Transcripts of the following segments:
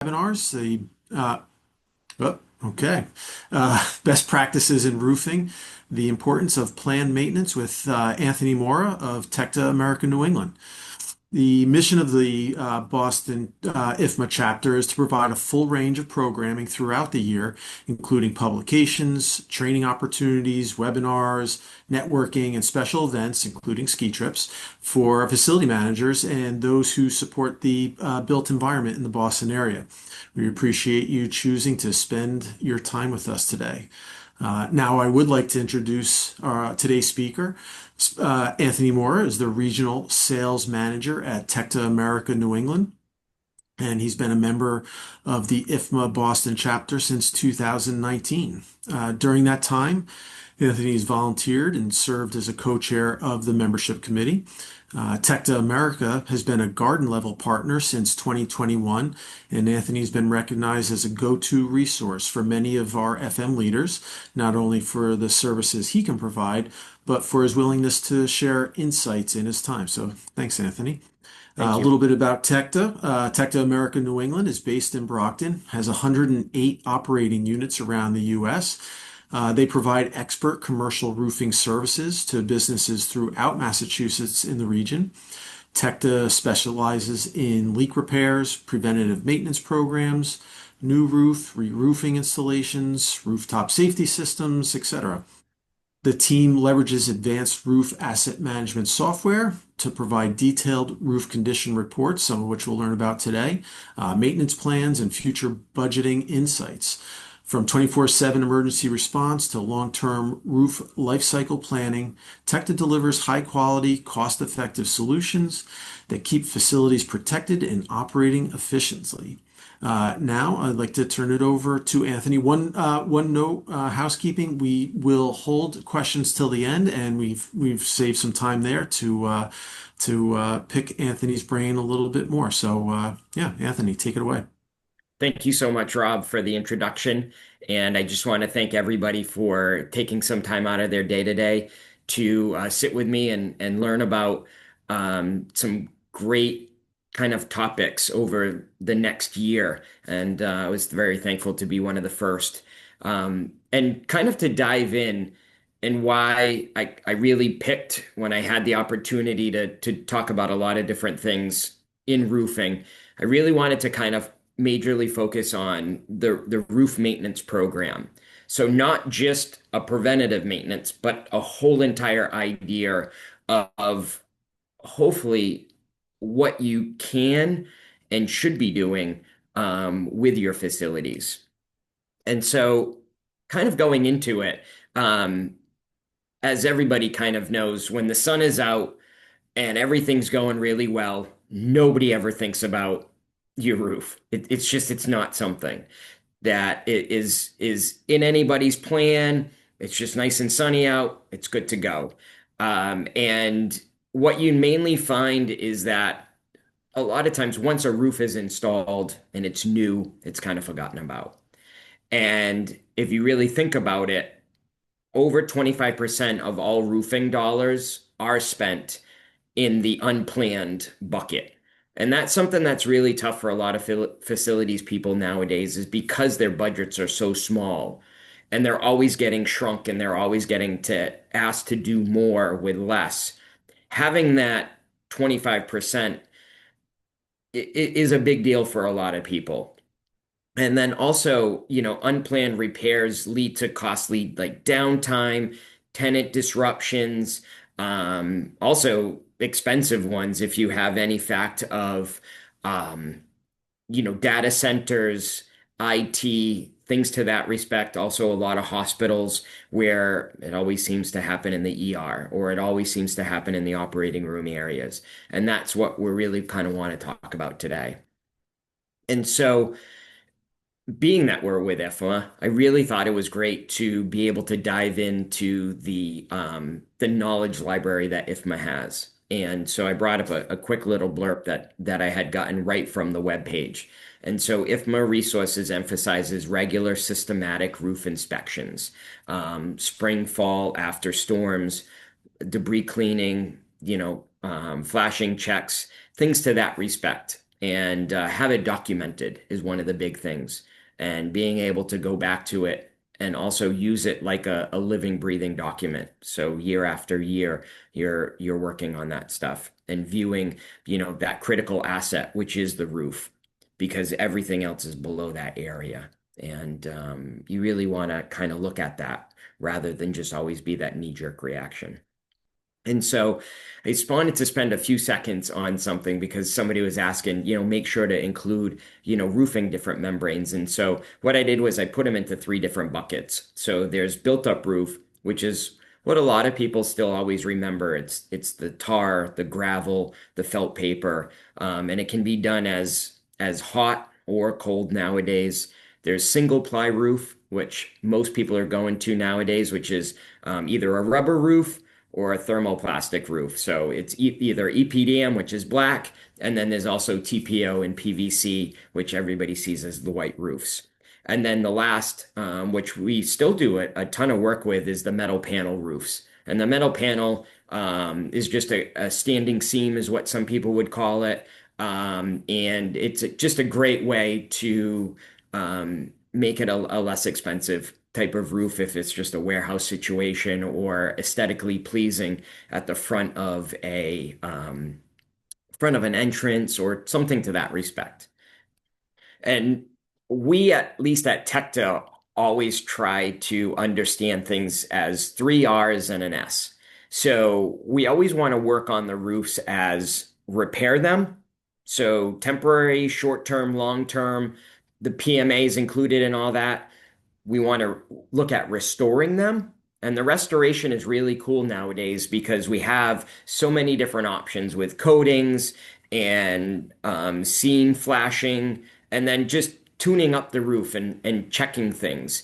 webinars. Oh, okay. Best practices in roofing, the importance of planned maintenance with Anthony Moura of Tecta America New England. The mission of the Boston IFMA chapter is to provide a full range of programming throughout the year, including publications, training opportunities, webinars, networking, and special events, including ski trips, for facility managers and those who support the built environment in the Boston area. We appreciate you choosing to spend your time with us today. Now, I would like to introduce today's speaker. Anthony Moore is the Regional Sales Manager at Tecta America New England, and he's been a member of the IFMA Boston chapter since 2019. During that time, Anthony's volunteered and served as a co-chair of the membership committee. Tecta America has been a garden level partner since 2021, and Anthony's been recognized as a go-to resource for many of our FM leaders, not only for the services he can provide, but for his willingness to share insights in his time. So thanks, Anthony. Thank A you. little bit about Tecta. Tecta America New England is based in Brockton, has 108 operating units around the U.S. They provide expert commercial roofing services to businesses throughout Massachusetts in the region. Tecta specializes in leak repairs, preventative maintenance programs, new roof, re-roofing installations, rooftop safety systems, etc. The team leverages advanced roof asset management software to provide detailed roof condition reports, some of which we'll learn about today, maintenance plans, and future budgeting insights. From 24/7 emergency response to long-term roof lifecycle planning, Tecta delivers high-quality, cost-effective solutions that keep facilities protected and operating efficiently. Now, I'd like to turn it over to Anthony. One note, housekeeping. We will hold questions till the end, and we've saved some time there to pick Anthony's brain a little bit more. So, yeah, Anthony, take it away. Thank you so much, Rob, for the introduction. And I just want to thank everybody for taking some time out of their day today to sit with me and learn about some great kind of topics over the next year. And I was very thankful to be one of the first. And kind of to dive in and why I really picked when I had the opportunity to talk about a lot of different things in roofing. I really wanted to kind of majorly focus on the roof maintenance program. So not just a preventative maintenance, but a whole entire idea of hopefully what you can and should be doing with your facilities. And so kind of going into it, as everybody kind of knows, when the sun is out and everything's going really well, nobody ever thinks about your roof. It's not something that is in anybody's plan. It's just nice and sunny out. It's good to go. And what you mainly find is that a lot of times once a roof is installed and it's new, it's kind of forgotten about. And if you really think about it, over 25% of all roofing dollars are spent in the unplanned bucket. And that's something that's really tough for a lot of facilities people nowadays is because their budgets are so small and they're always getting shrunk and they're always getting to ask to do more with less. Having that 25% is a big deal for a lot of people. And then also, unplanned repairs lead to costly like downtime, tenant disruptions, also expensive ones if you have any fact of, data centers, IT, things to that respect. Also, a lot of hospitals where it always seems to happen in the ER or it always seems to happen in the operating room areas. And that's what we really kind of want to talk about today. And so, being that we're with IFMA, I really thought it was great to be able to dive into the knowledge library that IFMA has. And so I brought up a quick little blurb that I had gotten right from the web page. And so IFMA Resources emphasizes regular systematic roof inspections, spring, fall, after storms, debris cleaning, flashing checks, things to that respect. and have it documented is one of the big things. And being able to go back to it and also use it like a living, breathing document. So year after year, you're working on that stuff and viewing, that critical asset, which is the roof, because everything else is below that area. And you really want to kind of look at that rather than just always be that knee-jerk reaction. And so I just wanted to spend a few seconds on something because somebody was asking, make sure to include, roofing different membranes. And so what I did was I put them into three different buckets. So there's built up roof, which is what a lot of people still always remember. It's the tar, the gravel, the felt paper, and it can be done as hot or cold nowadays. There's single ply roof, which most people are going to nowadays, which is either a rubber roof or a thermoplastic roof. So it's either EPDM, which is black, and then there's also TPO and PVC, which everybody sees as the white roofs. And then the last, which we still do a ton of work with, is the metal panel roofs. And the metal panel is just a standing seam, is what some people would call it. And it's just a great way to make it a less expensive type of roof if it's just a warehouse situation or aesthetically pleasing at the front of an entrance or something to that respect. And we, at least at Tecta, always try to understand things as three R's and an S. So we always want to work on the roofs as repair them. So temporary, short term, long term, the PMA is included in all that. We want to look at restoring them. And the restoration is really cool nowadays because we have so many different options with coatings and scene flashing, and then just tuning up the roof and checking things.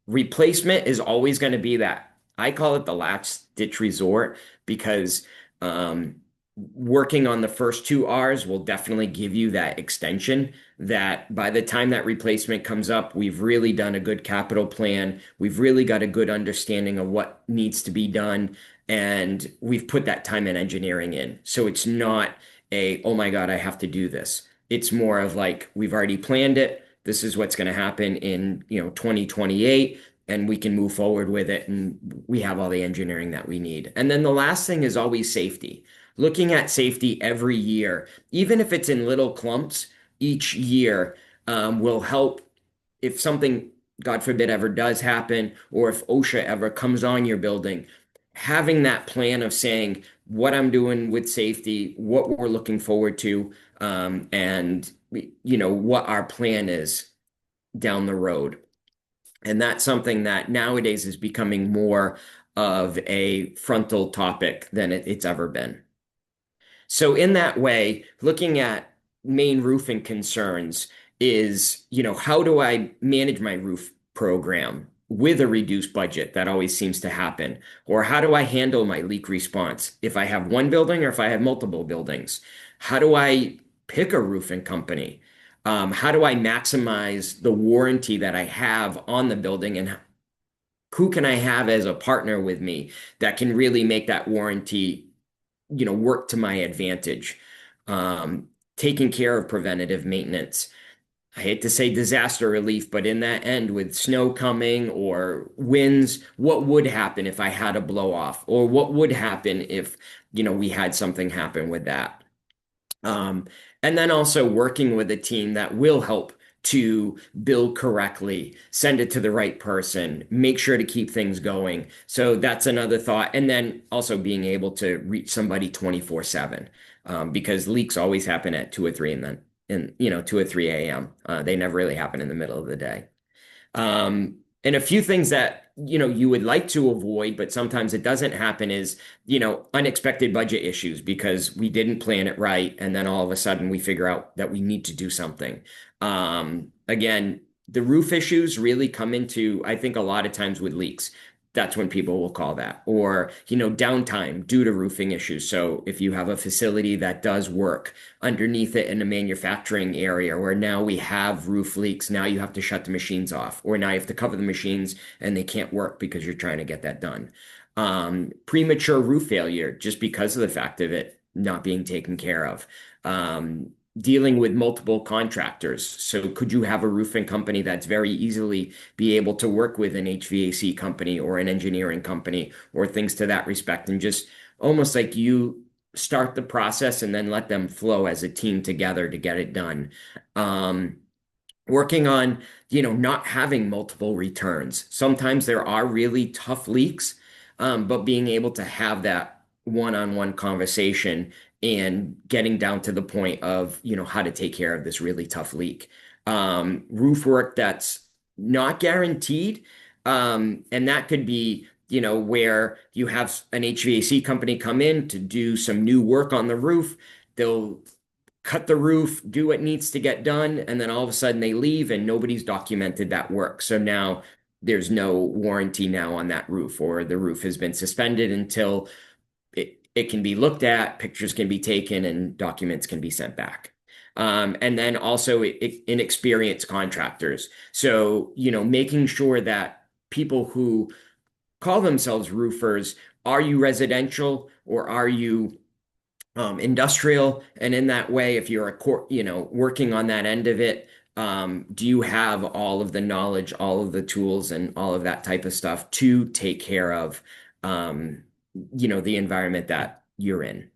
Replacement is always going to be that. I call it the last ditch resort because um, working on the first two R's will definitely give you that extension that by the time that replacement comes up, we've really done a good capital plan. We've really got a good understanding of what needs to be done. And we've put that time and engineering in. So it's not oh my God, I have to do this. It's more of like, we've already planned it. This is what's going to happen in, 2028, and we can move forward with it. And we have all the engineering that we need. And then the last thing is always safety. Looking at safety every year, even if it's in little clumps, each year will help if something, God forbid, ever does happen, or if OSHA ever comes on your building. Having that plan of saying what I'm doing with safety, what we're looking forward to, and what our plan is down the road. And that's something that nowadays is becoming more of a frontal topic than it's ever been. So in that way, looking at main roofing concerns is, how do I manage my roof program with a reduced budget? That always seems to happen. Or how do I handle my leak response if I have one building or if I have multiple buildings? How do I pick a roofing company? How do I maximize the warranty that I have on the building, and who can I have as a partner with me that can really make that warranty, work to my advantage? Um, Taking care of preventative maintenance. I hate to say disaster relief, but in that end, with snow coming or winds, what would happen if I had a blow off? Or what would happen if, we had something happen with that? Um, and then also working with a team that will help to build correctly, send it to the right person, make sure to keep things going. So that's another thought. And then also being able to reach somebody 24/7, because leaks always happen at 2 or 3 and then 2 or 3 a.m. They never really happen in the middle of the day. And a few things that, you would like to avoid, but sometimes it doesn't happen is, unexpected budget issues because we didn't plan it right. And then all of a sudden we figure out that we need to do something. Again, the roof issues really come into, I think, a lot of times with leaks. That's when people will call that, or, downtime due to roofing issues. So if you have a facility that does work underneath it in a manufacturing area where now we have roof leaks, now you have to shut the machines off, or now you have to cover the machines and they can't work because you're trying to get that done. Premature roof failure just because of the fact of it not being taken care of. dealing with multiple contractors. So could you have a roofing company that's very easily be able to work with an HVAC company or an engineering company or things to that respect, and just almost like you start the process and then let them flow as a team together to get it done. Um, Working on, not having multiple returns. Sometimes there are really tough leaks, but being able to have that one-on-one conversation and getting down to the point of, how to take care of this really tough leak. Roof work that's not guaranteed. And that could be, where you have an HVAC company come in to do some new work on the roof. They'll cut the roof, do what needs to get done, and then all of a sudden they leave and nobody's documented that work. So now there's no warranty now on that roof, or the roof has been suspended until it can be looked at, pictures can be taken, and documents can be sent back. And then also inexperienced contractors. So, making sure that people who call themselves roofers, are you residential or are you industrial? And in that way, if you're working on that end of it, do you have all of the knowledge, all of the tools, and all of that type of stuff to take care of, the environment that you're in?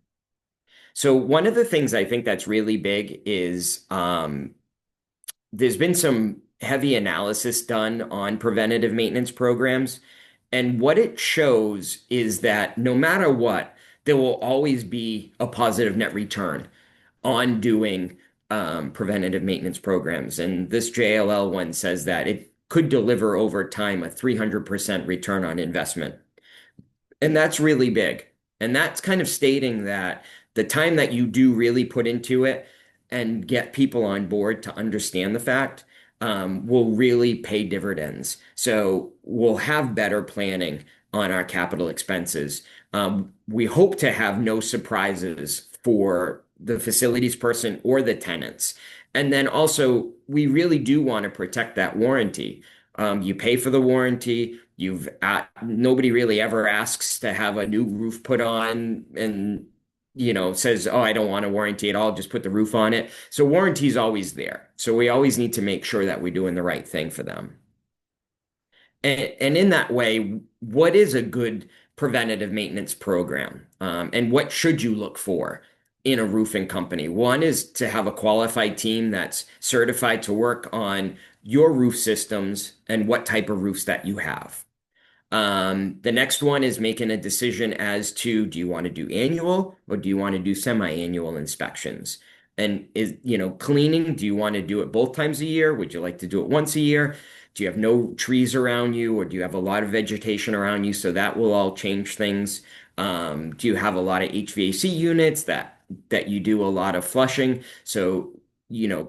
So one of the things I think that's really big is there's been some heavy analysis done on preventative maintenance programs. And what it shows is that no matter what, there will always be a positive net return on doing preventative maintenance programs. And this JLL one says that it could deliver over time a 300% return on investment. And that's really big. And that's kind of stating that the time that you do really put into it and get people on board to understand the fact will really pay dividends. So we'll have better planning on our capital expenses. We hope to have no surprises for the facilities person or the tenants. And then also, we really do want to protect that warranty. You pay for the warranty. Nobody really ever asks to have a new roof put on and says, "Oh, I don't want a warranty at all. Just put the roof on it." So warranty is always there. So we always need to make sure that we're doing the right thing for them. And in that way, what is a good preventative maintenance program? And what should you look for in a roofing company? One is to have a qualified team that's certified to work on your roof systems and what type of roofs that you have. The next one is making a decision as to, do you want to do annual or do you want to do semi-annual inspections? And cleaning, do you want to do it both times a year? Would you like to do it once a year? Do you have no trees around you, or do you have a lot of vegetation around you? So that will all change things. Do you have a lot of HVAC units that you do a lot of flushing? So,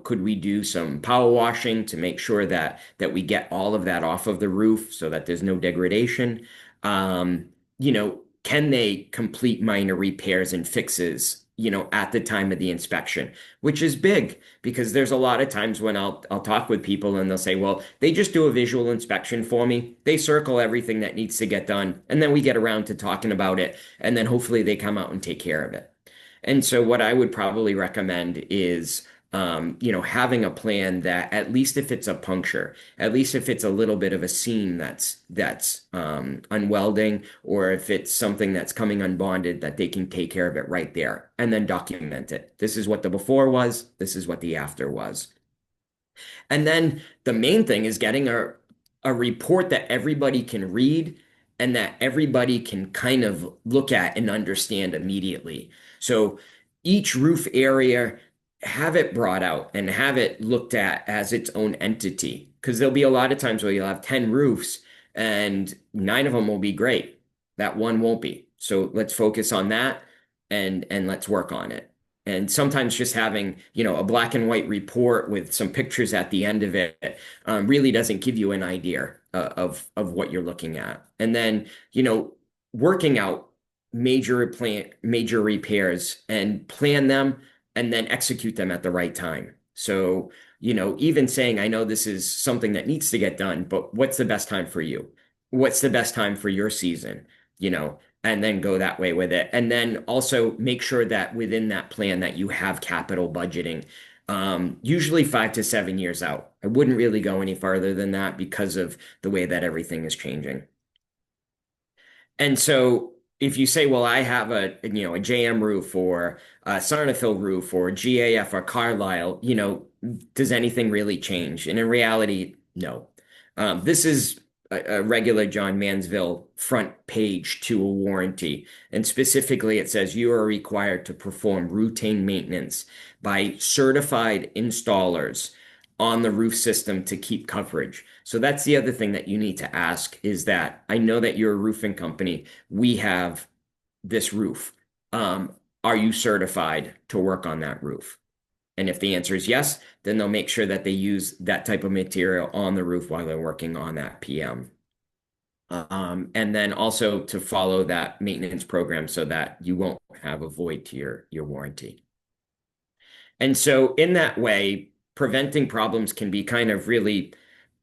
could we do some power washing to make sure that we get all of that off of the roof so that there's no degradation? Can they complete minor repairs and fixes, at the time of the inspection, which is big because there's a lot of times when I'll talk with people and they'll say, well, they just do a visual inspection for me. They circle everything that needs to get done, and then we get around to talking about it, and then hopefully they come out and take care of it. And so what I would probably recommend is having a plan that, at least if it's a puncture, at least if it's a little bit of a seam that's unwelding, or if it's something that's coming unbonded, that they can take care of it right there and then document it. This is what the before was. This is what the after was. And then the main thing is getting a report that everybody can read and that everybody can kind of look at and understand immediately. So each roof area, have it brought out and have it looked at as its own entity. Because there'll be a lot of times where you'll have 10 roofs and 9 of them will be great. That one won't be. So let's focus on that and let's work on it. And sometimes just having, a black and white report with some pictures at the end of it really doesn't give you an idea of what you're looking at. And then, working out major repairs and plan them and then execute them at the right time. So, even saying, I know this is something that needs to get done, but what's the best time for you? What's the best time for your season? and then go that way with it. And then also make sure that within that plan that you have capital budgeting, usually 5 to 7 years out. I wouldn't really go any farther than that because of the way that everything is changing. And so if you say, well, I have a JM roof or a Sarnafil roof or GAF or Carlisle, does anything really change? And in reality, no. This is a regular John Mansville front page to a warranty. And specifically, it says you are required to perform routine maintenance by certified installers on the roof system to keep coverage. So that's the other thing that you need to ask is that I know that you're a roofing company. We have this roof. Are you certified to work on that roof? And if the answer is yes, then they'll make sure that they use that type of material on the roof while they're working on that PM. And then also to follow that maintenance program so that you won't have a void to your warranty. And so in that way, preventing problems can be kind of really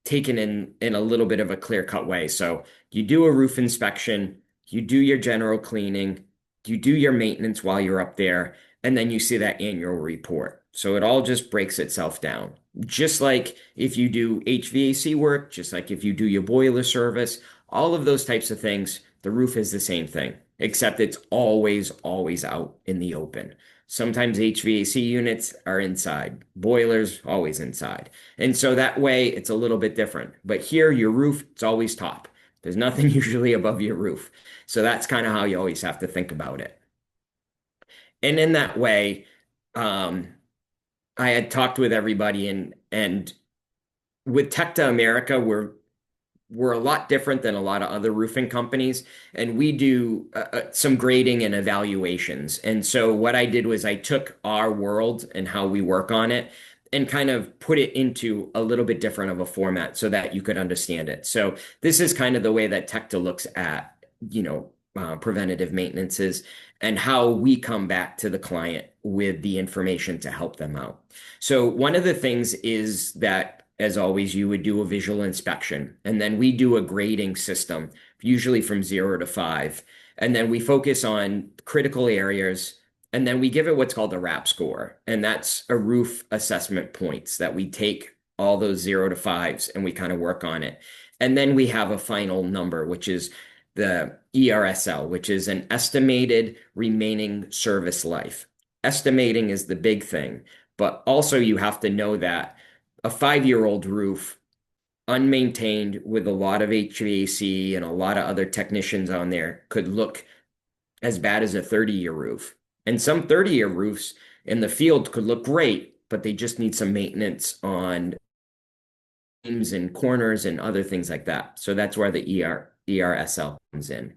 taken in a little bit of a clear-cut way. So you do a roof inspection, you do your general cleaning, you do your maintenance while you're up there, and then you see that annual report. So it all just breaks itself down. Just like if you do HVAC work, just like if you do your boiler service, all of those types of things, the roof is the same thing, except it's always, always out in the open. Sometimes HVAC units are inside, boilers always inside. And so that way it's a little bit different. But here, your roof, it's always top. There's nothing usually above your roof. So that's kind of how you always have to think about it. And in that way, um, I had talked with everybody and with Tecta America, we're a lot different than a lot of other roofing companies, and we do some grading and evaluations. And so what I did was I took our world and how we work on it and kind of put it into a little bit different of a format so that you could understand it. So this is kind of the way that Tecta looks at, preventative maintenances and how we come back to the client with the information to help them out. So one of the things is that, as always, you would do a visual inspection, and then we do a grading system, usually from 0 to 5. And then we focus on critical areas, and then we give it what's called a RAP score. And that's a roof assessment points that we take all those 0 to 5s and we kind of work on it. And then we have a final number, which is the ERSL, which is an estimated remaining service life. Estimating is the big thing, but also you have to know that a 5-year-old roof, unmaintained with a lot of HVAC and a lot of other technicians on there, could look as bad as a 30-year roof. And some 30-year roofs in the field could look great, but they just need some maintenance on beams and corners and other things like that. So that's where the ERSL comes in.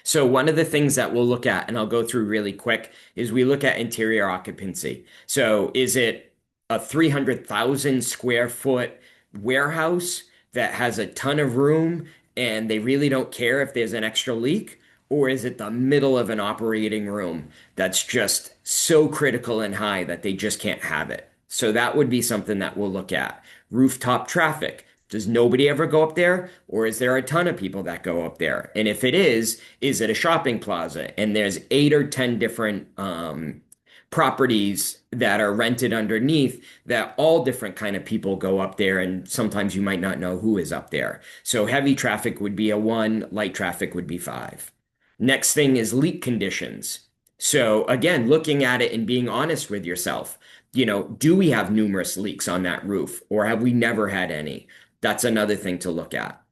So one of the things that we'll look at, and I'll go through really quick, is we look at interior occupancy. So is it a 300,000 square foot warehouse that has a ton of room and they really don't care if there's an extra leak? Or is it the middle of an operating room that's just so critical and high that they just can't have it? So that would be something that we'll look at. Rooftop traffic. Does nobody ever go up there? Or is there a ton of people that go up there? And if it is it a shopping plaza? And there's 8 or 10 different properties that are rented underneath that all different kind of people go up there, and sometimes you might not know who is up there. So heavy traffic would be a 1, light traffic would be 5. Next thing is leak conditions. So again, looking at it and being honest with yourself, do we have numerous leaks on that roof or have we never had any? That's another thing to look at.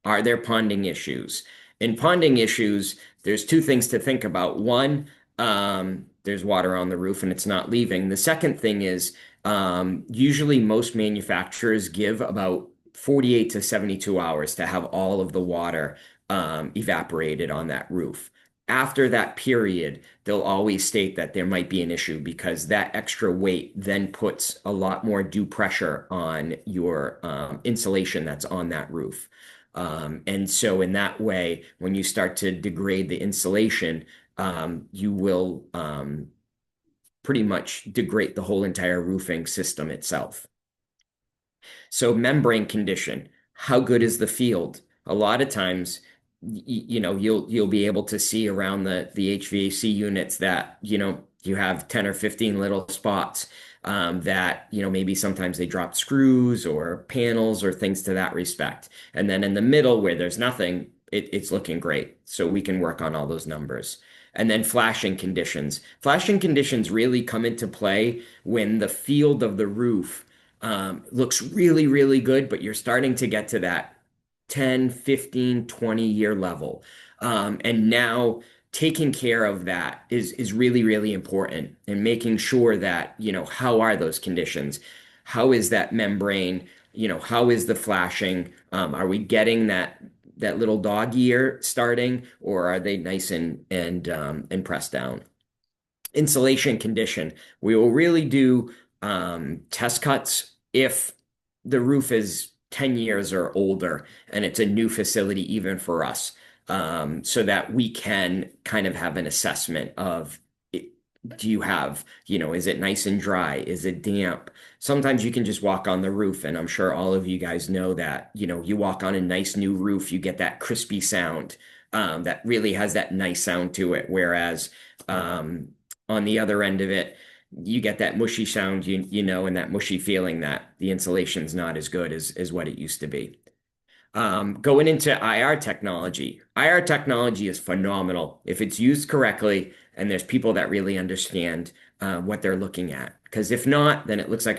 Are there ponding issues? In ponding issues, there's 2 things to think about. One, there's water on the roof and it's not leaving. The second thing is usually most manufacturers give about 48 to 72 hours to have all of the water evaporated on that roof. After that period, they'll always state that there might be an issue because that extra weight then puts a lot more due pressure on your insulation that's on that roof. And so in that way, when you start to degrade the insulation, you will pretty much degrade the whole entire roofing system itself. So membrane condition, how good is the field? A lot of times, you'll be able to see around the HVAC units that, you have 10 or 15 little spots that, maybe sometimes they drop screws or panels or things to that respect. And then in the middle where there's nothing, it's looking great. So we can work on all those numbers. And then flashing conditions. Flashing conditions really come into play when the field of the roof looks really, really good, but you're starting to get to that 10, 15, 20-year level. And now taking care of that is really, really important and making sure that, how are those conditions? How is that membrane? How is the flashing? Are we getting that little dog ear starting, or are they nice and pressed down? Insulation condition. We will really do test cuts if the roof is 10 years or older and it's a new facility, even for us, so that we can kind of have an assessment of do you have, is it nice and dry? Is it damp? Sometimes you can just walk on the roof, and I'm sure all of you guys know that, you walk on a nice new roof, you get that crispy sound that really has that nice sound to it. Whereas on the other end of it, you get that mushy sound, and that mushy feeling that the insulation's not as good as what it used to be. Going into IR technology. IR technology is phenomenal if it's used correctly and there's people that really understand what they're looking at. Because if not, then it looks like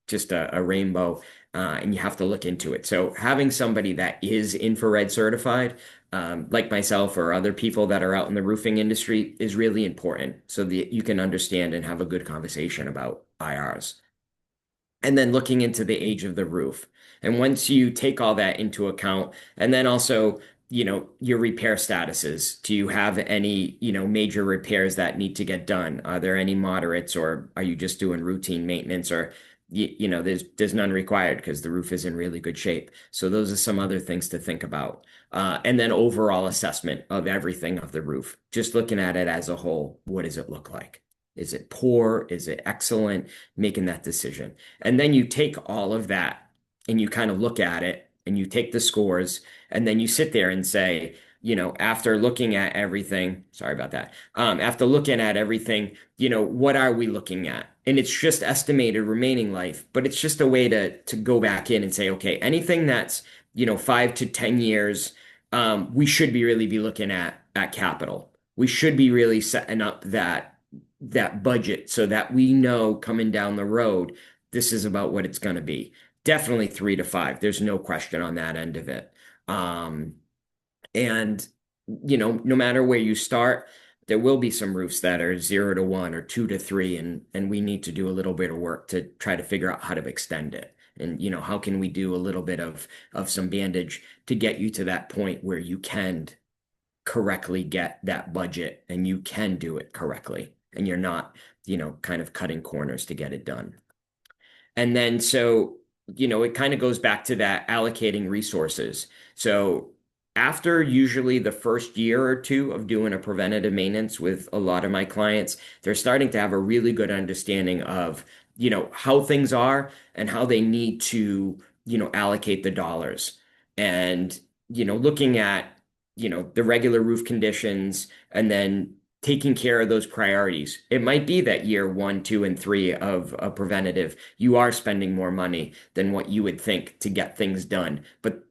just a rainbow, and you have to look into it. So having somebody that is infrared certified, like myself or other people that are out in the roofing industry, is really important so that you can understand and have a good conversation about IRs. And then looking into the age of the roof. And once you take all that into account, and then also, your repair statuses. Do you have any, major repairs that need to get done? Are there any moderates, or are you just doing routine maintenance, or there's none required because the roof is in really good shape. So those are some other things to think about. And then overall assessment of everything of the roof, just looking at it as a whole. What does it look like? Is it poor? Is it excellent? Making that decision. And then you take all of that and you kind of look at it and you take the scores and then you sit there and say, after looking at everything, sorry about that. After looking at everything, what are we looking at? And it's just estimated remaining life, but it's just a way to go back in and say, okay, anything that's, 5 to 10 years, we should really be looking at capital. We should be really setting up that budget so that we know coming down the road, this is about what it's going to be. Definitely 3 to 5. There's no question on that end of it. And no matter where you start, there will be some roofs that are 0 to 1 or 2 to 3, and we need to do a little bit of work to try to figure out how to extend it. And how can we do a little bit of some bandage to get you to that point where you can correctly get that budget and you can do it correctly and you're not, kind of cutting corners to get it done. And then so, it kind of goes back to that allocating resources. So after usually the first year or two of doing a preventative maintenance with a lot of my clients, they're starting to have a really good understanding of, how things are and how they need to, allocate the dollars. And, looking at, the regular roof conditions and then taking care of those priorities. It might be that year 1, 2, and 3 of a preventative, you are spending more money than what you would think to get things done. But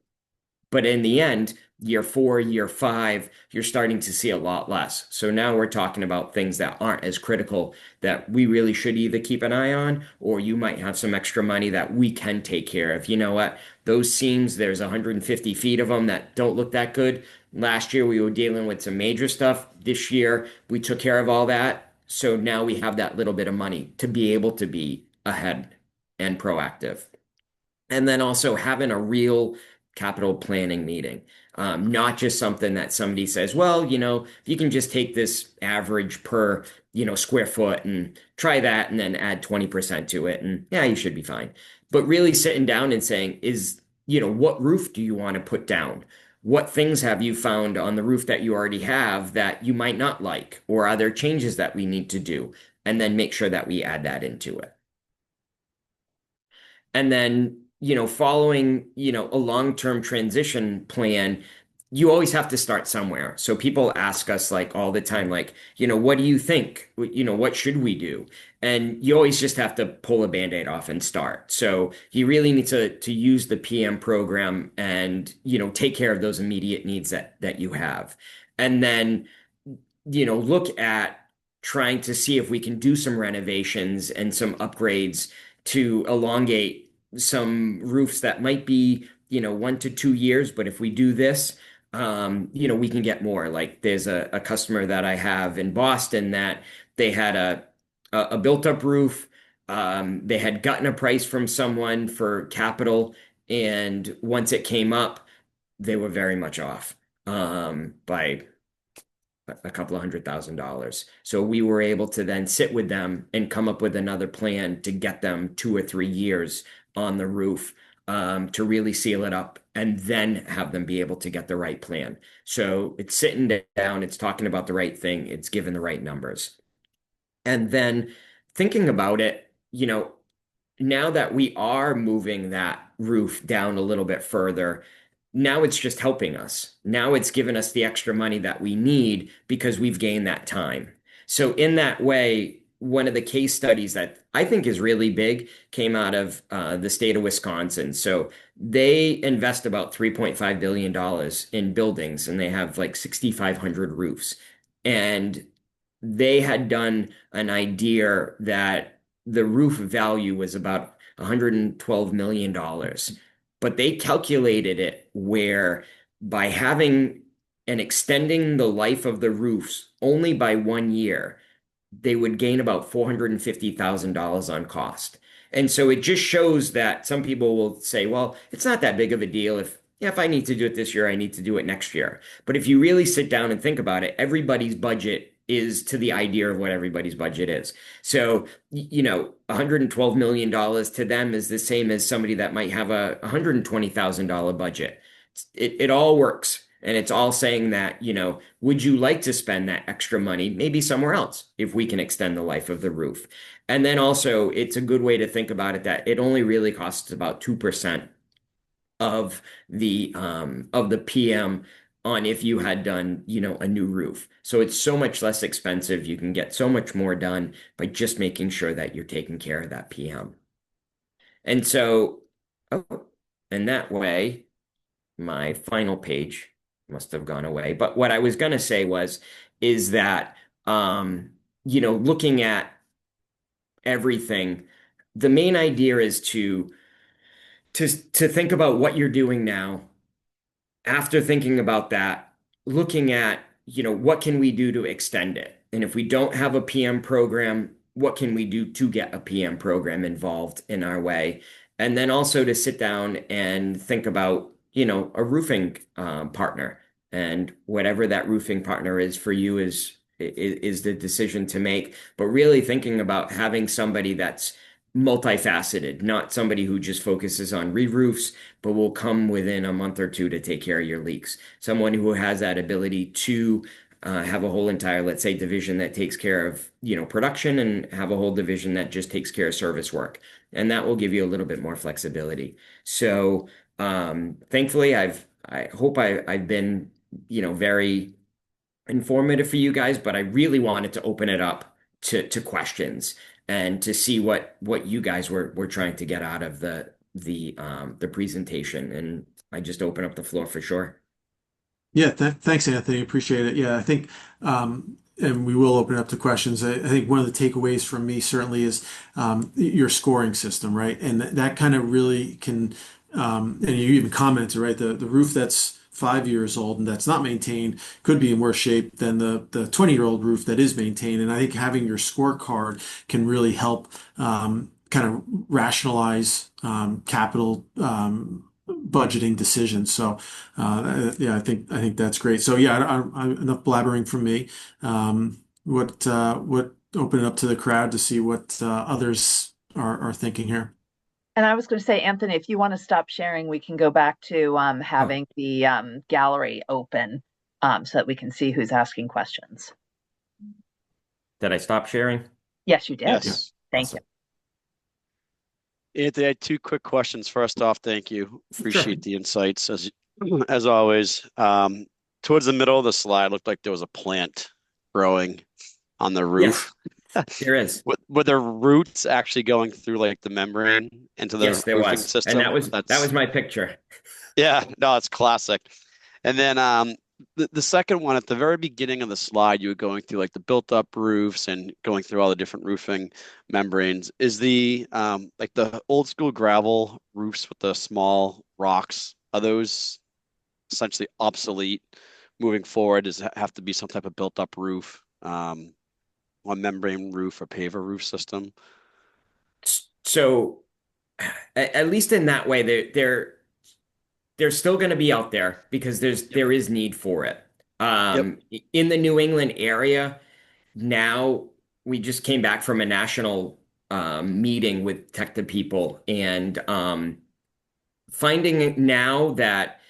in the end, year 4, year 5, you're starting to see a lot less. So now we're talking about things that aren't as critical that we really should either keep an eye on, or you might have some extra money that we can take care of. You know what? Those seams, there's 150 feet of them that don't look that good. Last year, we were dealing with some major stuff. This year, we took care of all that. So now we have that little bit of money to be able to be ahead and proactive. And then also having a real capital planning meeting, not just something that somebody says, well, if you can just take this average per, square foot and try that and then add 20% to it. And yeah, you should be fine. But really sitting down and saying, what roof do you want to put down? What things have you found on the roof that you already have that you might not like? Or are there changes that we need to do? And then make sure that we add that into it. And then following, a long-term transition plan, you always have to start somewhere. So people ask us like all the time, like, what do you think? What should we do? And you always just have to pull a band-aid off and start. So you really need to use the PM program and, take care of those immediate needs that you have. And then, look at trying to see if we can do some renovations and some upgrades to elongate some roofs that might be, 1 to 2 years. But if we do this, we can get more. Like there's a customer that I have in Boston that they had a built-up roof. They had gotten a price from someone for capital, and once it came up, they were very much off by a couple of $100,000. So we were able to then sit with them and come up with another plan to get them 2 or 3 years on the roof, to really seal it up and then have them be able to get the right plan. So it's sitting down, it's talking about the right thing, it's given the right numbers. And then thinking about it, now that we are moving that roof down a little bit further, now it's just helping us. Now it's given us the extra money that we need because we've gained that time. So in that way, one of the case studies that I think is really big came out of the state of Wisconsin. So they invest about $3.5 billion in buildings, and they have like 6,500 roofs. And they had done an idea that the roof value was about $112 million. But they calculated it where by having and extending the life of the roofs only by 1 year, they would gain about $450,000 on cost. And so it just shows that some people will say, well, it's not that big of a deal. If I need to do it this year, I need to do it next year. But if you really sit down and think about it, everybody's budget is to the idea of what everybody's budget is. So, $112 million to them is the same as somebody that might have a $120,000 budget. It all works. And it's all saying that, would you like to spend that extra money maybe somewhere else if we can extend the life of the roof? And then also, it's a good way to think about it that it only really costs about 2% of the PM on if you had done, a new roof. So it's so much less expensive. You can get so much more done by just making sure that you're taking care of that PM. And so, oh, and that way, my final page must have gone away. But what I was going to say is that, looking at everything, the main idea is to think about what you're doing now. After thinking about that, looking at, what can we do to extend it? And if we don't have a PM program, what can we do to get a PM program involved in our way? And then also to sit down and think about, a roofing partner, and whatever that roofing partner is for you is the decision to make. But really thinking about having somebody that's multifaceted, not somebody who just focuses on re-roofs, but will come within a month or two to take care of your leaks. Someone who has that ability to have a whole entire, let's say, division that takes care of, production, and have a whole division that just takes care of service work. And that will give you a little bit more flexibility. So thankfully, I hope I've been, very informative for you guys, but I really wanted to open it up to questions and to see what you guys were trying to get out of the presentation. And I just open up the floor for sure. Yeah, thanks, Anthony. Appreciate it. Yeah, I think, and we will open it up to questions. I think one of the takeaways from me certainly is your scoring system, right? And that kind of really can, and you even commented, right? The roof that's 5 years old and that's not maintained could be in worse shape than the 20-year-old roof that is maintained. And I think having your scorecard can really help kind of rationalize capital budgeting decisions. So yeah, I think that's great. So yeah, enough blabbering from me. What open it up to the crowd to see what others are thinking here. And I was going to say, Anthony, if you want to stop sharing, we can go back to Oh, having the gallery open so that we can see who's asking questions. Did I stop sharing? Yes, you did. yeah, Yes. Thank you. Awesome. Anthony, I had two quick questions. First off, thank you. Sure. Appreciate the insights as always. Towards the middle of the slide, looked like there was a plant growing on the Yes, roof. there is. Were the roots actually going through like the membrane into the Yes, there roofing was. And system? that was That's my picture. yeah, no, it's classic. And then the second one at the very beginning of the slide, you were going through like the built up roofs and going through all the different roofing membranes. Is the like the old school gravel roofs with the small rocks, are those essentially obsolete moving forward? Does it have to be some type of built up roof, one membrane roof or paver roof system? So at least in that way, they're still going to be out there because Yep. there is need for it. Yep. In the New England area now, we just came back from a national meeting with Tecta people, and finding now that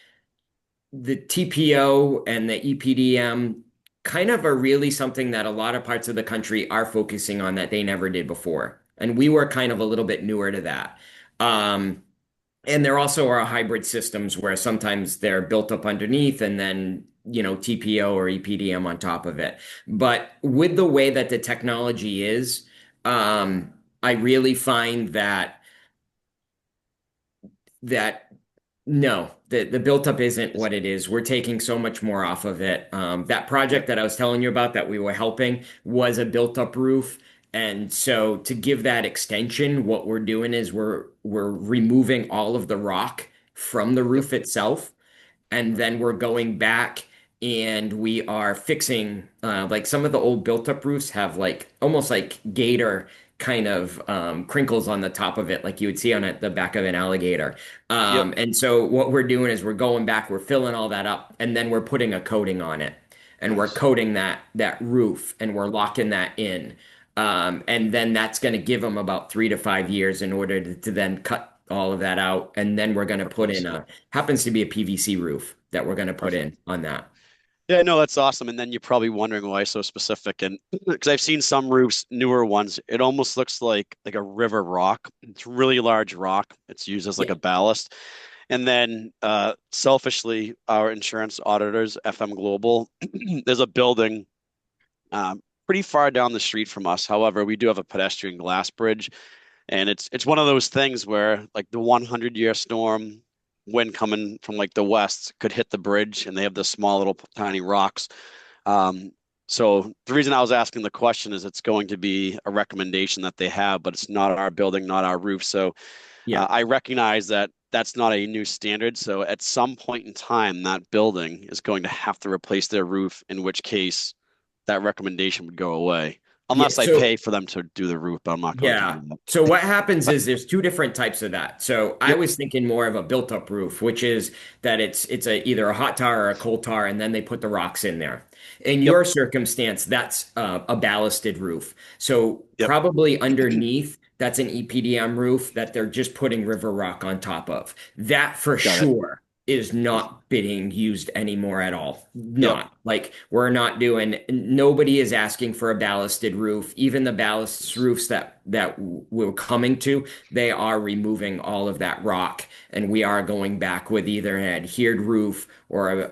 the TPO and the EPDM kind of are really something that a lot of parts of the country are focusing on that they never did before. And we were kind of a little bit newer to that. Um, and there also are hybrid systems where sometimes they're built up underneath and then, TPO or EPDM on top of it. But with the way that the technology is, I really find that no, the built up isn't what it is. We're taking so much more off of it. That Yep. project that I was telling you about that we were helping was a built up roof. And so to give that extension, what we're doing is we're removing all of the rock from the Yep. roof itself, and then we're going back and we are fixing like some of the old built up roofs have like almost like gator kind of crinkles on the top of it like you would see on the back of an alligator. Yep. And so what we're doing is we're going back, we're filling all that up, and then we're putting a coating on it, and we're Nice. coating that roof, and we're locking that in. And then that's going to give them about 3 to 5 years in order to then cut all of that out, and then we're going to put Replace in it. a happens to be a PVC roof that we're going to put in Perfect. on that. Yeah, no, that's awesome. And then you're probably wondering why it's so specific. And because I've seen some roofs, newer ones, it almost looks like a river rock. It's really large rock. It's used as like Yeah. a ballast. And then selfishly, our insurance auditors, FM Global, there's a building pretty far down the street from us. However, we do have a pedestrian glass bridge. And it's one of those things where like the 100-year storm, wind coming from like the west could hit the bridge, and they have the small little tiny rocks. Um, so the reason I was asking the question is it's going to be a recommendation that they have, but it's not our building, not our roof. So Yeah. I recognize that that's not a new standard. So at some point in time, that building is going to have to replace their roof, in which case that recommendation would go away. Yeah. Unless I So pay for them to do the roof, but I'm not going to Yeah. do that. So what happens is there's two different types of that. So I Yep. was thinking more of a built-up roof, which is that it's either a hot tar or a cold tar, and then they put the rocks in there. In Yep. your circumstance, that's a ballasted roof. So Yep. probably underneath, that's an EPDM roof that they're just putting river rock on top of. That for Got it. sure is not being used anymore at all. Yep. Not like we're not doing, nobody is asking for a ballasted roof. Even the ballast roofs that we're coming to, they are removing all of that rock, and we are going back with either an adhered roof or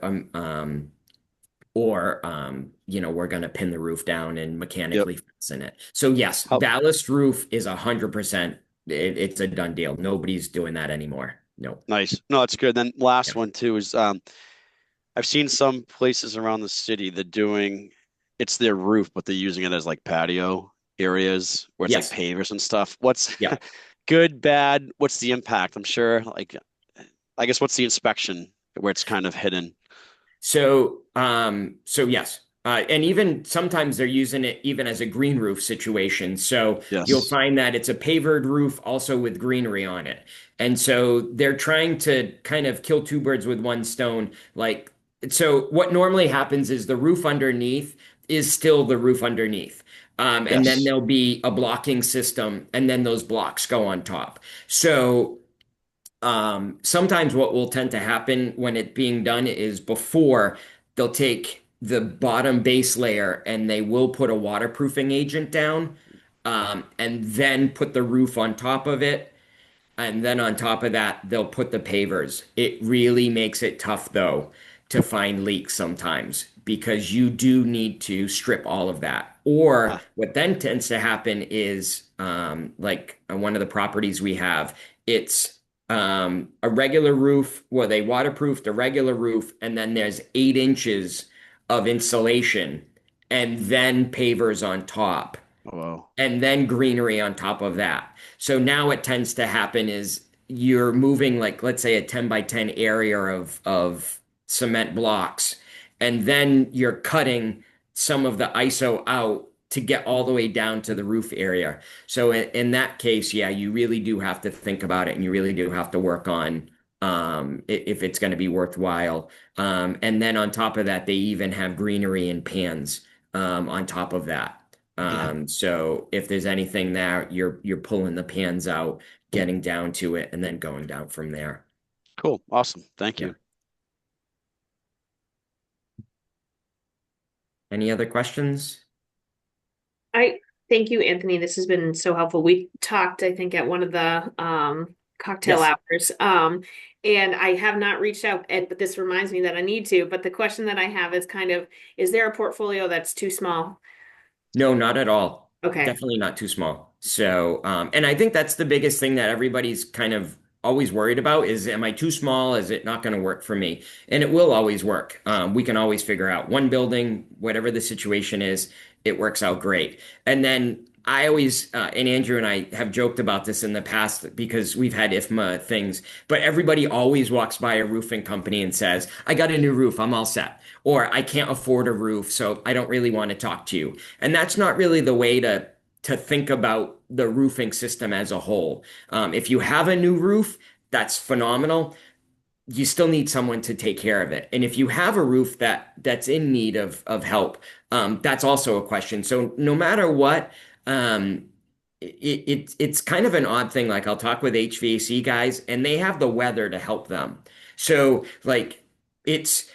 we're going to pin the roof down and Yep. mechanically fasten it. So yes, How ballast roof is 100%. It's a done deal. Nobody's doing that anymore. No. nice. No, that's good. Then last Yeah. one too is I've seen some places around the city that doing it's their roof, but they're using it as like patio areas where it's like Yes. pavers and stuff. What's Yeah. good, bad? What's the impact? I'm sure like I guess what's the inspection where it's kind of hidden? So yes. And even sometimes they're using it even as a green roof situation. So you'll Yes. find that it's a pavered roof also with greenery on it. And so they're trying to kind of kill two birds with one stone. Like, so what normally happens is the roof underneath is still the roof underneath. And then Yes. there'll be a blocking system, and then those blocks go on top. So sometimes what will tend to happen when it being done is before they'll take the bottom base layer and they will put a waterproofing agent down, and then put the roof on top of it. And then on top of that, they'll put the pavers. It really makes it tough, though, to find leaks sometimes because you do need to strip all of that. Or Ah, what then tends to happen is, like on one of the properties we have, it's a regular roof where they waterproofed a regular roof, and then there's 8 inches of insulation and then pavers on top whoa. and then greenery on top of that. So now what tends to happen is you're moving like let's say a 10 by 10 area of cement blocks, and then you're cutting some of the ISO out to get all the way down to the roof area. So in that case, yeah, you really do have to think about it and you really do have to work on if it's going to be worthwhile. And then on top of that, they even have greenery in pans on top of that. Yeah, So if there's anything there, you're pulling the pans out, getting down to it, and then going down from there. cool. Awesome. Thank Yeah. you. Any other questions? I thank you, Anthony. This has been so helpful. We talked, I think, at one of the cocktail Yes. hours. And I have not reached out, Ed, but this reminds me that I need to. But the question that I have is kind of, is there a portfolio that's too small? No, not at all. Okay. Definitely not too small. So, and I think that's the biggest thing that everybody's kind of always worried about is, am I too small? Is it not going to work for me? And it will always work. We can always figure out one building, whatever the situation is, it works out great. And then I always, and Andrew and I have joked about this in the past because we've had IFMA things, but everybody always walks by a roofing company and says, I got a new roof, I'm all set. Or I can't afford a roof, so I don't really want to talk to you. And that's not really the way to think about the roofing system as a whole. If you have a new roof, that's phenomenal. You still need someone to take care of it. And if you have a roof that's in need of help, that's also a question. So no matter what, it's kind of an odd thing. Like I'll talk with HVAC guys, and they have the weather to help them. So like it's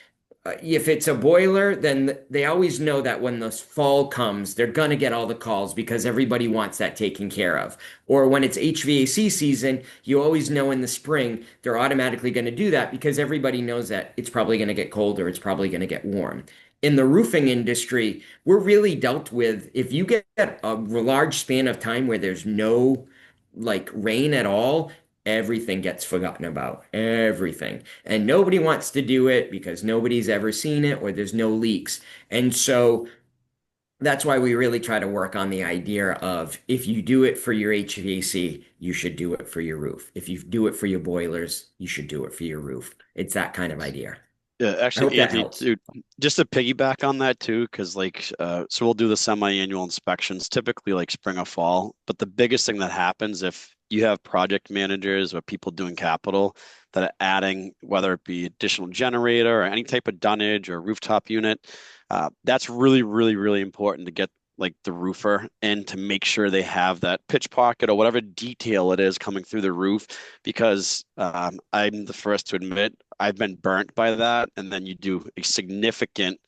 if it's a boiler, then they always know that when the fall comes, they're gonna get all the calls because everybody wants that taken care of. Or when it's HVAC season, you always know in the spring they're automatically going to do that because everybody knows that it's probably going to get cold or it's probably going to get warm. In the roofing industry, we're really dealt with if you get a large span of time where there's no like rain at all, everything gets forgotten about. Everything. And nobody wants to do it because nobody's ever seen it or there's no leaks. And so that's why we really try to work on the idea of if you do it for your HVAC, you should do it for your roof. If you do it for your boilers, you should do it for your roof. It's that kind of idea. Yeah, I hope actually, that Anthony, helps. dude, just to piggyback on that too, because so we'll do the semi-annual inspections, typically like spring or fall. But the biggest thing that happens if you have project managers or people doing capital that are adding, whether it be additional generator or any type of dunnage or rooftop unit, that's really, really, really important to get like the roofer in to make sure they have that pitch pocket or whatever detail it is coming through the roof, because I'm the first to admit I've been burnt by that. And then you do a significant,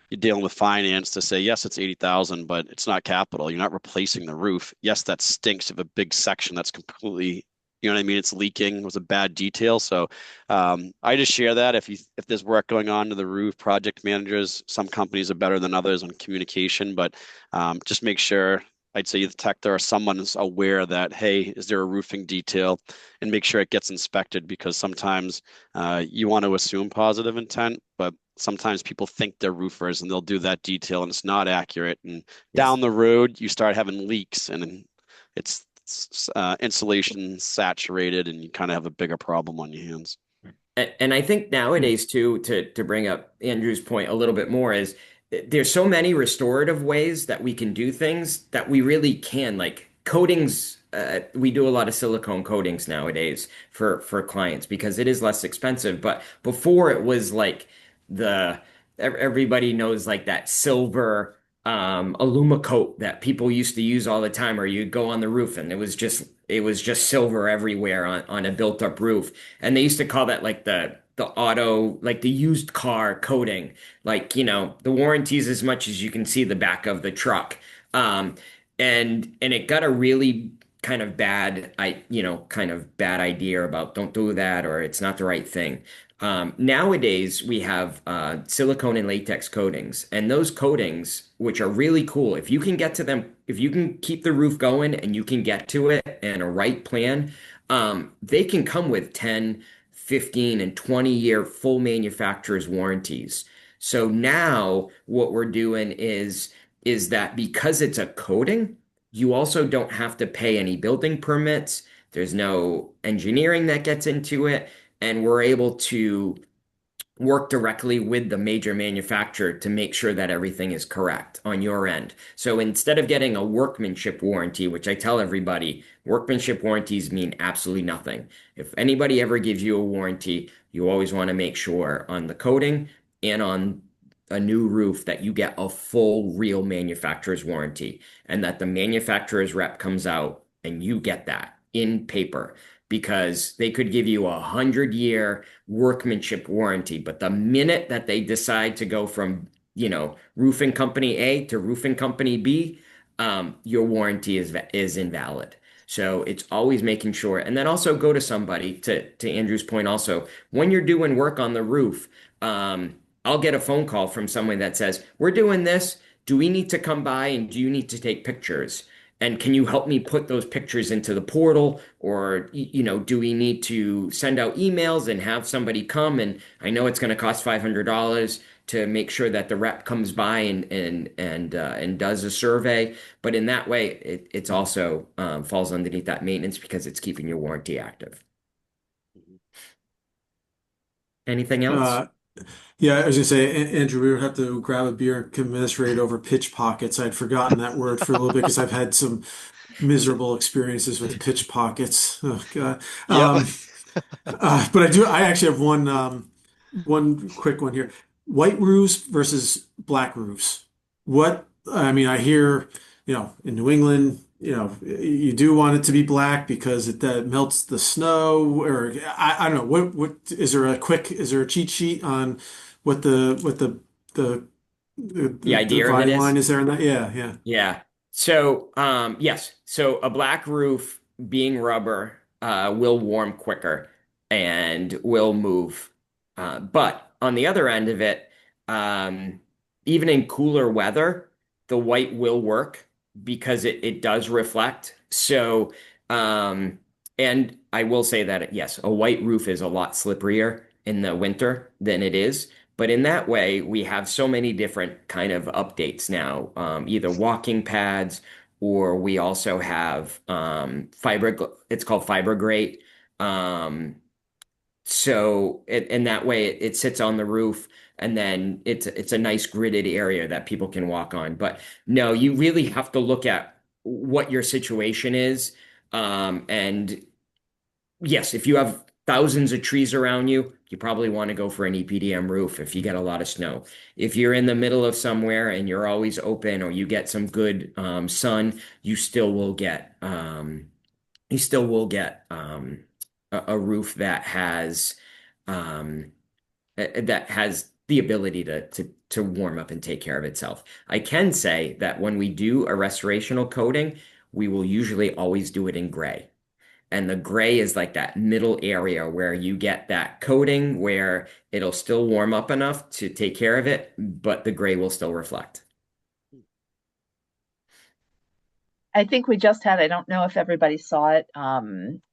you're dealing with finance to say, yes, it's 80,000, but it's not capital. You're not replacing the roof. Yes, that stinks of a big section that's completely, you know what I mean? It's leaking, it was a bad detail. So I just share that if there's work going on to the roof, project managers, some companies are better than others on communication, but just make sure I'd say the Tecta or someone's aware that, hey, is there a roofing detail, and make sure it gets inspected, because sometimes you want to assume positive intent, but sometimes people think they're roofers and they'll do that detail and it's not accurate. And Yes. down the road, you start having leaks and it's insulation saturated and you kind of have a bigger problem on your hands. And I think nowadays too, to bring up Andrew's point a little bit more, is there's so many restorative ways that we can do things that we really can, like coatings. We do a lot of silicone coatings nowadays for clients because it is less expensive. But before it was like the everybody knows like that silver Alumacoat that people used to use all the time, or you'd go on the roof and it was just silver everywhere on a built up roof. And they used to call that like the auto, like the used car coating, like, the warranties as much as you can see the back of the truck. Um, and it got a really kind of bad, kind of bad idea about don't do that or it's not the right thing. Nowadays, we have silicone and latex coatings, and those coatings, which are really cool, if you can get to them, if you can keep the roof going and you can get to it and a right plan, they can come with 10, 15, and 20-year full manufacturer's warranties. So now what we're doing is that because it's a coating, you also don't have to pay any building permits. There's no engineering that gets into it, and we're able to work directly with the major manufacturer to make sure that everything is correct on your end. So instead of getting a workmanship warranty, which I tell everybody, workmanship warranties mean absolutely nothing. If anybody ever gives you a warranty, you always want to make sure on the coating and on a new roof that you get a full real manufacturer's warranty and that the manufacturer's rep comes out and you get that in paper because they could give you 100-year workmanship warranty. But the minute that they decide to go from, roofing company A to roofing company B, your warranty is invalid. So it's always making sure, and then also go to somebody to Andrew's point. Also, when you're doing work on the roof, I'll get a phone call from someone that says, "We're doing this. Do we need to come by and do you need to take pictures? And can you help me put those pictures into the portal? Or, do we need to send out emails and have somebody come? And I know it's going to cost $500 to make sure that the rep comes by and does a survey. But in that way, it's also falls underneath that maintenance because it's keeping your warranty active. Anything else? Yeah, I was gonna say, Andrew, we would have to grab a beer and commiserate over pitch pockets. I'd forgotten that word for a little bit because I've had some miserable experiences with pitch pockets. Oh God. Yep. But I actually have one quick one here. White roofs versus black roofs. I mean, I hear, in New England, you do want it to be black because it melts the snow, or I don't know. Is there a cheat sheet on what the The idea of it dividing is. line is there in that? Yeah, yeah. Yeah. So, yes. So a black roof being rubber will warm quicker and will move. But on the other end of it, um, even in cooler weather, the white will work because it does reflect. So, and I will say that, yes, a white roof is a lot slipperier in the winter than it is. But in that way, we have so many different kind of updates now, either walking pads or we also have it's called Fibergrate. Um, in that way, it sits on the roof and then it's a nice gridded area that people can walk on. But no, you really have to look at what your situation is. And yes, if you have thousands of trees around you, you probably want to go for an EPDM roof if you get a lot of snow. If you're in the middle of somewhere and you're always open or you get some good sun, you still will get a roof um, that has the ability to warm up and take care of itself. I can say that when we do a restorational coating, we will usually always do it in gray. And the gray is like that middle area where you get that coating where it'll still warm up enough to take care of it, but the gray will still reflect. I think we just had, I don't know if everybody saw it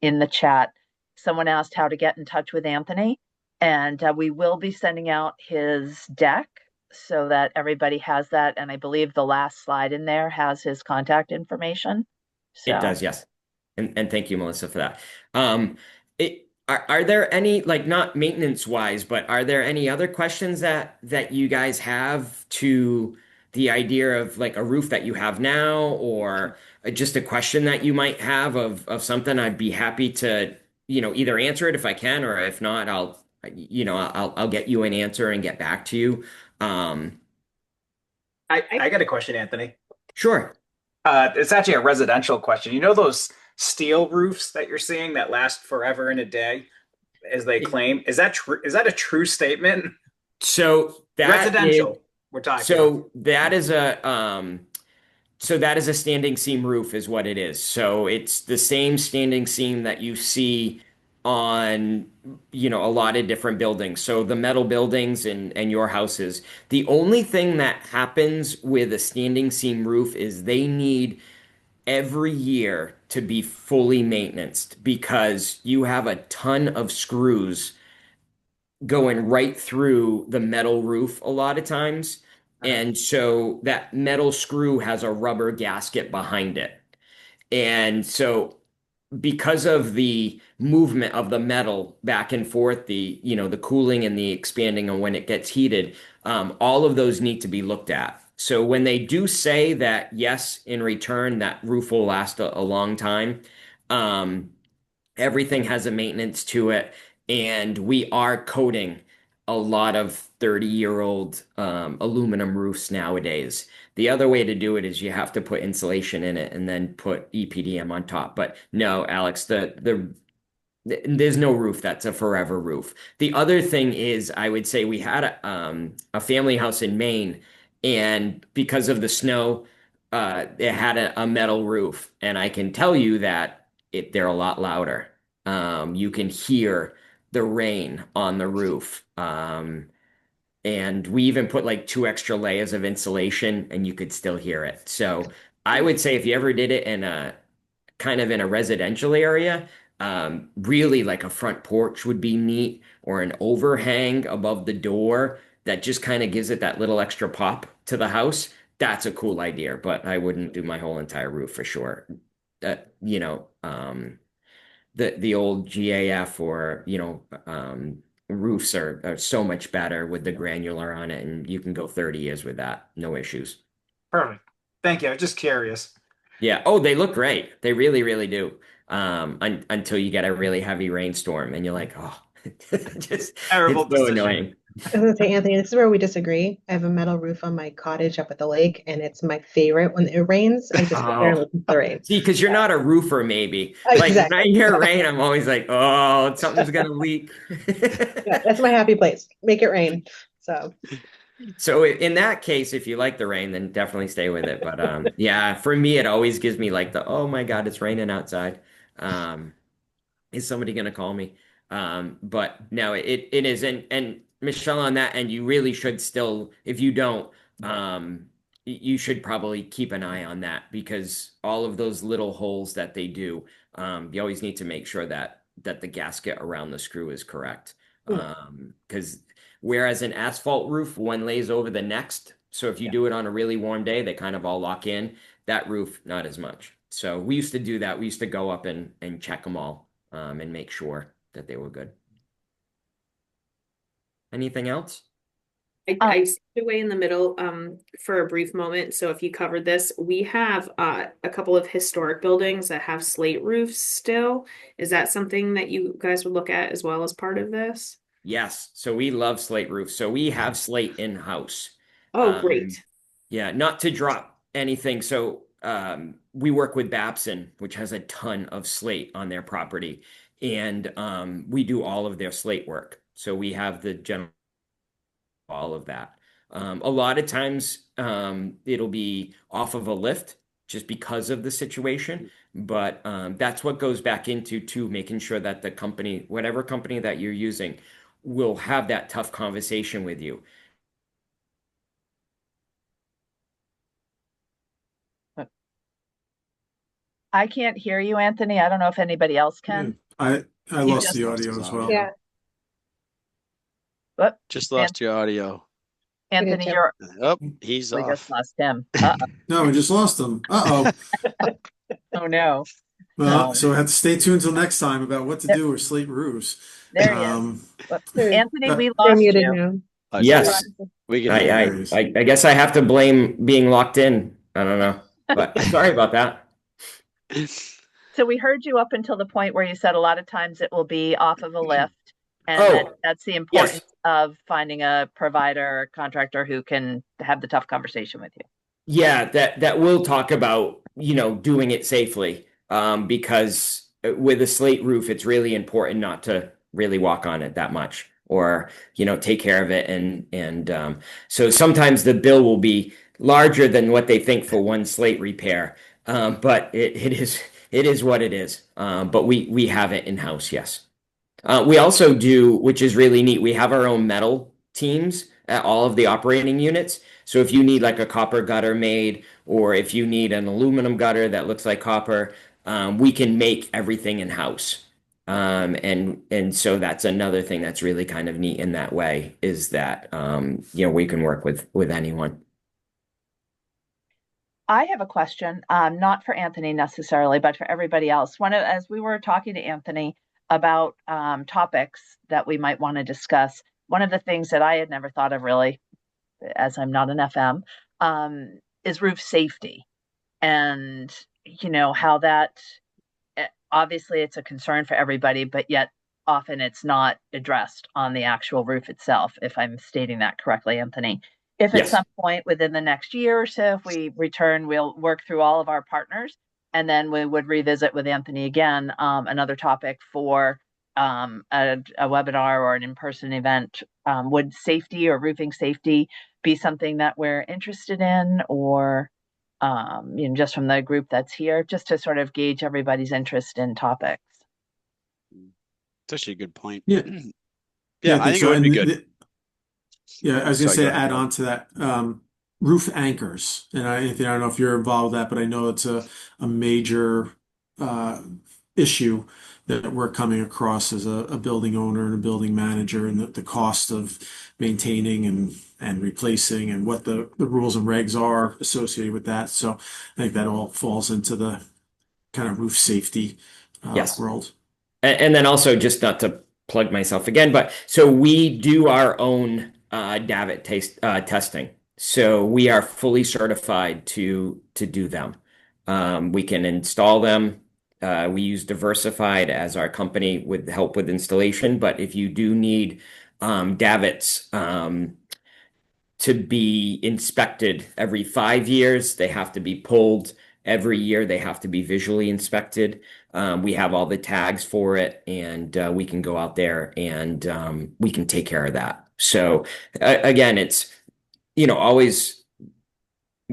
in the chat. Someone asked how to get in touch with Anthony, and we will be sending out his deck so that everybody has that. And I believe the last slide in there has his contact information. It So does, yes. And thank you, Melissa, for that. Are there any, like, not maintenance wise, but are there any other questions that you guys have to the idea of like a roof that you have now, or just a question that you might have of something? I'd be happy to, either answer it if I can, or if not, I'll get you an answer and get back to you. Um, I got a question, Anthony. sure. It's actually a residential question. You know those steel roofs that you're seeing that last forever and a day, as they claim? Is that true? Is that a true statement? So that is Residential, we're talking. so that is a So that is a standing seam roof is what it is. So it's the same standing seam that you see on, a lot of different buildings. So the metal buildings and your houses. The only thing that happens with a standing seam roof is they need every year to be fully maintained because you have a ton of screws going right through the metal roof a lot of times. And so that metal screw has a rubber gasket behind it. And so because of the movement of the metal back and forth, the cooling and the expanding and when it gets heated, all of those need to be looked at. So when they do say that, yes, in return, that roof will last a long time, um, everything has a maintenance to it, and we are coating a lot of 30-year-old aluminum roofs nowadays. The other way to do it is you have to put insulation in it and then put EPDM on top. But no, Alex, there's no roof that's a forever roof. The other thing is, I would say we had a family house in Maine, and because of the snow, it had a metal roof, and I can tell you that they're a lot louder. You can hear the rain on the roof. And we even put like two extra layers of insulation, and you could still hear it. So I would say if you ever did it in a kind of in a residential area, really like a front porch would be neat, or an overhang above the door that just kind of gives it that little extra pop to the house. That's a cool idea, but I wouldn't do my whole entire roof for sure. Uh, you know, the old GAF or roofs are so much better with the granular on it, and you can go 30 years with that, no issues. Perfect. Thank you. I was just curious. Yeah. Oh, they look great. They really, really do. Until you get a really heavy rainstorm and you're like, oh, just Terrible it's so decision. annoying. I was gonna say, Anthony, this is where we disagree. I have a metal roof on my cottage up at the lake, and it's my favorite when it rains. I just sit there and Oh, listen to the rain. see, because you're not a roofer, maybe. Like when I Exactly. hear rain, I'm always like, oh, something's gonna leak. Yeah, that's my happy place. Make it rain. So So in that case, if you like the rain, then definitely stay with it. But yeah, for me, it always gives me like the, oh my God, it's raining outside. Um, is somebody going to call me? But no, it is. And Michelle, on that end, you really should still, if you don't, you should probably keep an eye on that, because all of those little holes that they do, you always need to make sure that the gasket around the screw is correct. Because whereas an asphalt roof, one lays over the next. So if you do it on a really warm day, they kind of all lock in. That roof, not as much. So we used to do that. We used to go up and check them all, and make sure that they were good. Anything else? I stepped away in the middle for a brief moment. So if you covered this, we have a couple of historic buildings that have slate roofs still. Is that something that you guys would look at as well as part of this? Yes. So we love slate roofs. So we have slate in-house. Oh, great. Yeah, not to drop anything. So we work with Babson, which has a ton of slate on their property. And we do all of their slate work. So we have the general, all of that. A lot of times it'll be off of a lift just because of the situation. But that's what goes back into making sure that the company, whatever company that you're using, will have that tough conversation with you. I can't hear you, Anthony. I don't know if anybody else can. I You lost just the lost audio his as well. audio. yeah, But Just lost your audio. Anthony, too. Oh, he's we just off. lost him. Uh-oh. No, we just lost them. Uh-oh. Oh no. Well, No. so we have to stay tuned until next time about what to Yep. do with slate roofs. There he is. Um, Anthony, we You're lost muted you. now. Yes. We can hear you. I guess I have to blame being locked in. I don't know, but sorry about that. So we heard you up until the point where you said a lot of times it will be off of a lift, and Oh, that's the importance of finding a provider or contractor who can have the tough conversation with you. Yeah, that we'll talk about, doing it safely. Because with a slate roof, it's really important not to really walk on it that much, or take care of it, and so sometimes the bill will be larger than what they think for one slate repair. But it is what it is. But we have it in-house, yes. We also do, which is really neat, we have our own metal teams at all of the operating units. So if you need like a copper gutter made, or if you need an aluminum gutter that looks like copper, we can make everything in-house. And so that's another thing that's really kind of neat in that way, is that we can work with anyone. I have a question, not for Anthony necessarily, but for everybody else. As we were talking to Anthony about topics that we might want to discuss, one of the things that I had never thought of really, as I'm not an FM, is roof safety, and how that obviously it's a concern for everybody, but yet often it's not addressed on the actual roof itself, if I'm stating that correctly, Anthony. If at Yes. some point within the next year or so, if we return, we'll work through all of our partners, and then we would revisit with Anthony again, another topic for a webinar or an in-person event. Would safety or roofing safety be something that we're interested in, or just from the group that's here, just to sort of gauge everybody's interest in topics? It's actually a good point. Yeah. Yeah, I think it would be good. Yeah, I was going to Sorry, say, go ahead, add Rob. on to that, roof anchors. And Anthony, I don't know if you're involved with that, but I know it's a major issue that we're coming across as a building owner and a building manager, and the cost of maintaining and replacing, and what the rules and regs are associated with that. So I think that all falls into the kind of roof safety Yes. world. And then also, just not to plug myself again, but so we do our own Davit testing. So we are fully certified to do them. We can install them. We use Diversified as our company with help with installation. But if you do need davits to be inspected every 5 years, they have to be pulled. Every year they have to be visually inspected. We have all the tags for it, and we can go out there and we can take care of that. So again, it's always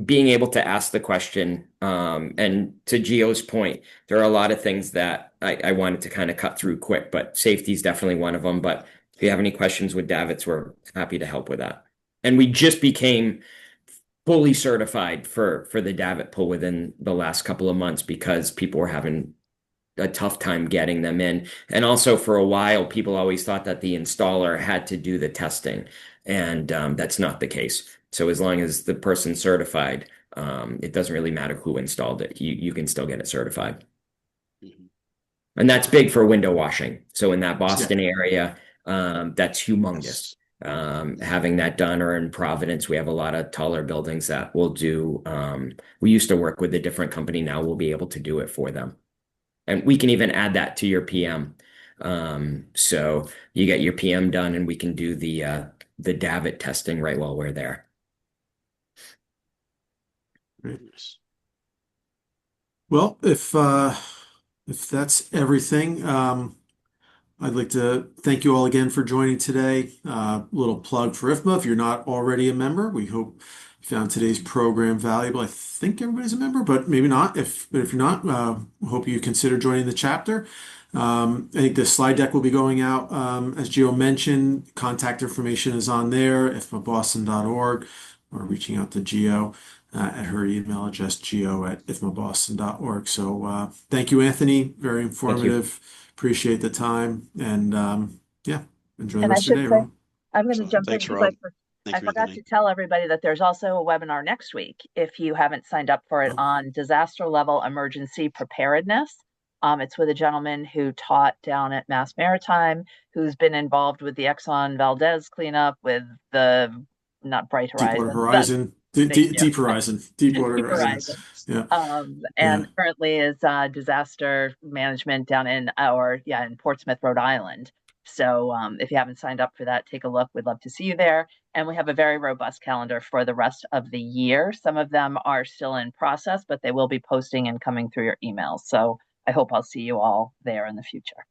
being able to ask the question. And to Gio's point, there are a lot of things that I wanted to kind of cut through quick, but safety is definitely one of them. But if you have any questions with davits, we're happy to help with that. And we just became fully certified for the davit pull within the last couple of months, because people were having a tough time getting them in. And also, for a while, people always thought that the installer had to do the testing, and that's not the case. So as long as the person's certified, it doesn't really matter who installed it. You can still get it certified. Mhm. And that's big for window washing. So in that Boston area, that's humongous. Having that done, or in Providence, we have a lot of taller buildings that will do. We used to work with a different company. Now we'll be able to do it for them. And we can even add that to your PM. So you get your PM done, and we can do the davit testing right while we're there. Yes. Well, if that's everything, I'd like to thank you all again for joining today. Little plug for IFMA. If you're not already a member, we hope you found today's program valuable. I think everybody's a member, but maybe not. If you're not, hope you consider joining the chapter. I think the slide deck will be going out. As Gio mentioned, contact information is on there, ifmaboston.org, or reaching out to Gio at her email address, gio@ifmaboston.org. So thank you, Anthony. Very informative. Appreciate the time, and yeah, enjoy the And I rest of your should day, say, everyone. I'm going to Excellent. jump in Thanks, because Rob. I Thank you, forgot Anthony. to tell everybody that there's also a webinar next week, if you haven't signed up for it, Oh. on disaster level emergency preparedness. It's with a gentleman who taught down at Mass Maritime, who's been involved with the Exxon Valdez cleanup, with the, not Bright Deepwater Horizon, Horizon, Deep yeah. Horizon, Deepwater Deep Horizon. Horizon. Yeah, And currently is disaster management down in Portsmouth, Rhode Island. So if you haven't signed up for that, take a look. We'd love to see you there. And we have a very robust calendar for the rest of the year. Some of them are still in process, but they will be posting and coming through your emails. So I hope I'll see you all there in the future.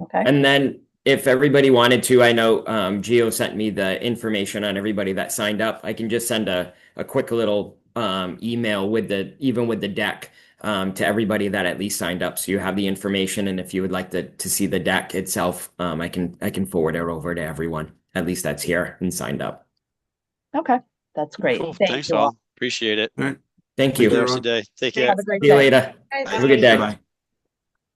Okay. And then if everybody wanted to, I know Gio sent me the information on everybody that signed up. I can just send a quick little email with the deck to everybody that at least signed up, so you have the information. And if you would like to see the deck itself, I can forward it over to everyone, at least that's here and signed up. Okay, that's great. Cool. Thank Thanks you all. all. Appreciate it. All right. Thank Take you. care, Have a everyone. day. Take care. Have a great See you day. later. Guys, Have a good day. Bye-bye.